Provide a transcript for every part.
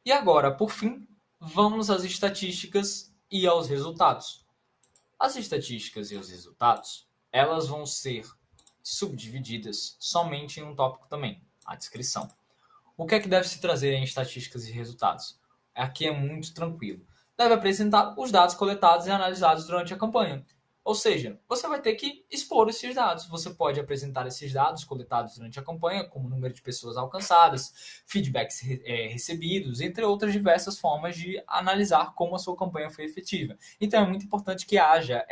E agora, por fim, vamos às estatísticas e aos resultados. As estatísticas e os resultados, elas vão ser subdivididas somente em um tópico também, a descrição. O que é que deve se trazer em estatísticas e resultados? Aqui é muito tranquilo. Deve apresentar os dados coletados e analisados durante a campanha. Ou seja, você vai ter que expor esses dados. Você pode apresentar esses dados coletados durante a campanha, como número de pessoas alcançadas, feedbacks recebidos, entre outras diversas formas de analisar como a sua campanha foi efetiva. Então é muito importante que haja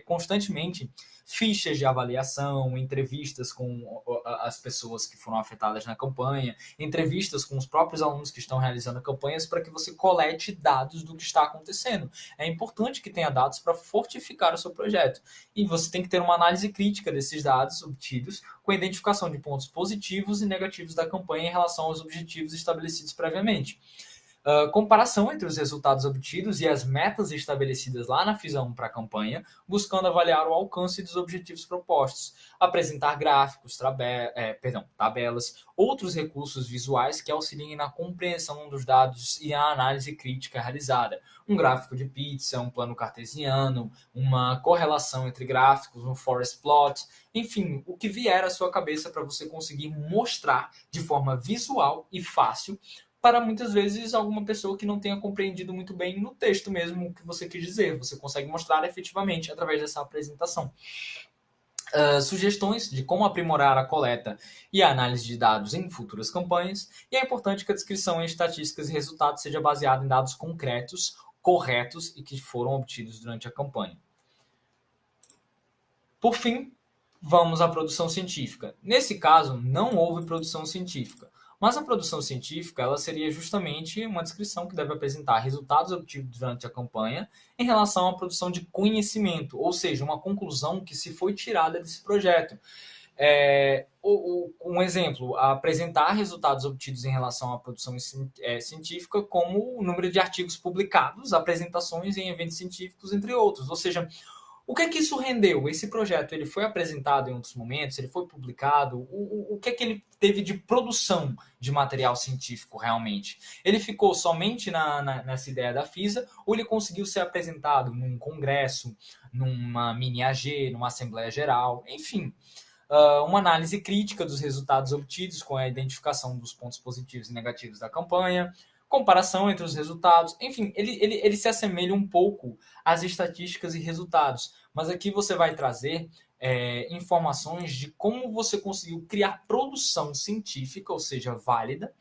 constantemente fichas de avaliação, entrevistas com as pessoas que foram afetadas na campanha, entrevistas com os próprios alunos que estão realizando campanhas para que você colete dados do que está acontecendo. É importante que tenha dados para fortificar o seu projeto. E você tem que ter uma análise crítica desses dados obtidos, com a identificação de pontos positivos e negativos da campanha em relação aos objetivos estabelecidos previamente. Comparação entre os resultados obtidos e as metas estabelecidas lá na FISA 1 para a campanha, buscando avaliar o alcance dos objetivos propostos, apresentar gráficos, tabelas, outros recursos visuais que auxiliem na compreensão dos dados e a análise crítica realizada. Um gráfico de pizza, um plano cartesiano, uma correlação entre gráficos, um forest plot, enfim, o que vier à sua cabeça para você conseguir mostrar de forma visual e fácil para muitas vezes alguma pessoa que não tenha compreendido muito bem no texto mesmo o que você quis dizer. Você consegue mostrar efetivamente através dessa apresentação. Sugestões de como aprimorar a coleta e a análise de dados em futuras campanhas, e é importante que a descrição em estatísticas e resultados seja baseada em dados concretos, corretos e que foram obtidos durante a campanha. Por fim, vamos à produção científica. Nesse caso, não houve produção científica, mas a produção científica ela seria justamente uma descrição que deve apresentar resultados obtidos durante a campanha em relação à produção de conhecimento, ou seja, uma conclusão que se foi tirada desse projeto. Um exemplo, apresentar resultados obtidos em relação à produção científica, como o número de artigos publicados, apresentações em eventos científicos, entre outros. Ou seja, o que é que isso rendeu? Esse projeto ele foi apresentado em outros momentos, ele foi publicado, o que é que ele teve de produção de material científico realmente? Ele ficou somente nessa ideia da FISA ou ele conseguiu ser apresentado num congresso, numa mini AG, numa Assembleia Geral, enfim. Uma análise crítica dos resultados obtidos com a identificação dos pontos positivos e negativos da campanha, comparação entre os resultados, enfim, ele se assemelha um pouco às estatísticas e resultados, mas aqui você vai trazer informações de como você conseguiu criar produção científica, ou seja, válida,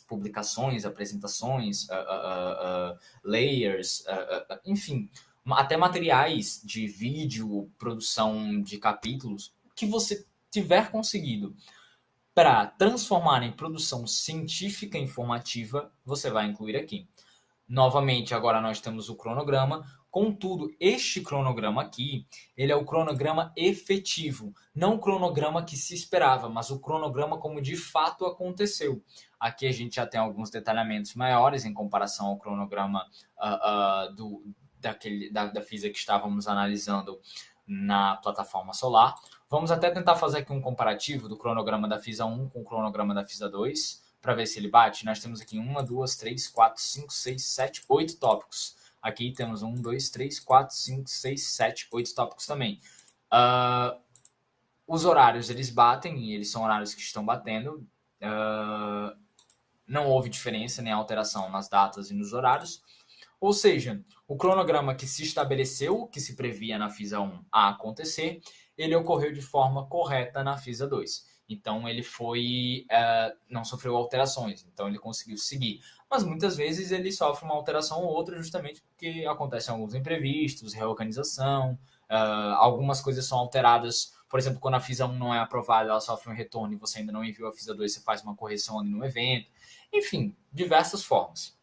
publicações, apresentações, layers, enfim, até materiais de vídeo, produção de capítulos, que você tiver conseguido para transformar em produção científica informativa, você vai incluir aqui. Novamente, agora nós temos o cronograma. Contudo, este cronograma aqui, ele é o cronograma efetivo, não o cronograma que se esperava, mas o cronograma como de fato aconteceu. Aqui a gente já tem alguns detalhamentos maiores em comparação ao cronograma da FISA que estávamos analisando na plataforma solar. Vamos até tentar fazer aqui um comparativo do cronograma da FISA 1 com o cronograma da FISA 2, para ver se ele bate. Nós temos aqui 1, 2, 3, 4, 5, 6, 7, 8 tópicos. Aqui temos 1, 2, 3, 4, 5, 6, 7, 8 tópicos também. Os horários, eles batem, e eles são horários que estão batendo. Não houve diferença nem alteração nas datas e nos horários. Ou seja, o cronograma que se estabeleceu, que se previa na FISA 1 a acontecer, ele ocorreu de forma correta na FISA 2. Então, ele não sofreu alterações, então ele conseguiu seguir. Mas muitas vezes ele sofre uma alteração ou outra justamente porque acontecem alguns imprevistos, reorganização, algumas coisas são alteradas. Por exemplo, quando a FISA 1 não é aprovada, ela sofre um retorno e você ainda não enviou a FISA 2, você faz uma correção ali no evento. Enfim, diversas formas.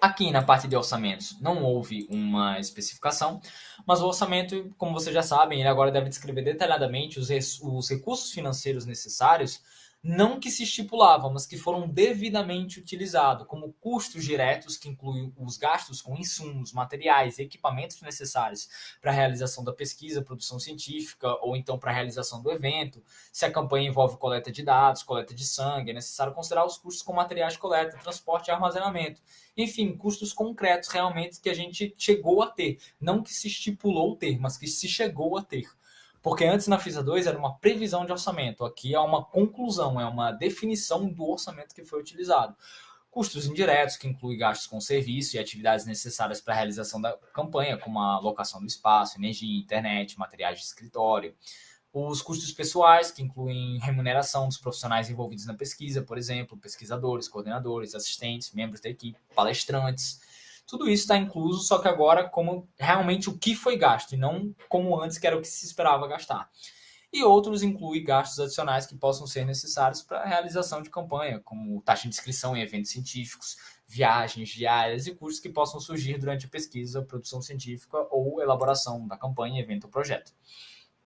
Aqui na parte de orçamentos não houve uma especificação, mas o orçamento, como vocês já sabem, ele agora deve descrever detalhadamente os recursos financeiros necessários não que se estipulava, mas que foram devidamente utilizados, como custos diretos, que incluem os gastos com insumos, materiais e equipamentos necessários para a realização da pesquisa, produção científica, ou então para a realização do evento. Se a campanha envolve coleta de dados, coleta de sangue, é necessário considerar os custos com materiais de coleta, transporte e armazenamento. Enfim, custos concretos realmente que a gente chegou a ter. Não que se estipulou ter, mas que se chegou a ter. Porque antes na FISA 2 era uma previsão de orçamento, aqui é uma conclusão, é uma definição do orçamento que foi utilizado. Custos indiretos, que inclui gastos com serviço e atividades necessárias para a realização da campanha, como a locação do espaço, energia, internet, materiais de escritório. Os custos pessoais, que incluem remuneração dos profissionais envolvidos na pesquisa, por exemplo, pesquisadores, coordenadores, assistentes, membros da equipe, palestrantes. Tudo isso está incluso, só que agora como realmente o que foi gasto, e não como antes, que era o que se esperava gastar. E outros incluem gastos adicionais que possam ser necessários para a realização de campanha, como taxa de inscrição em eventos científicos, viagens diárias e custos que possam surgir durante a pesquisa, produção científica ou elaboração da campanha, evento ou projeto.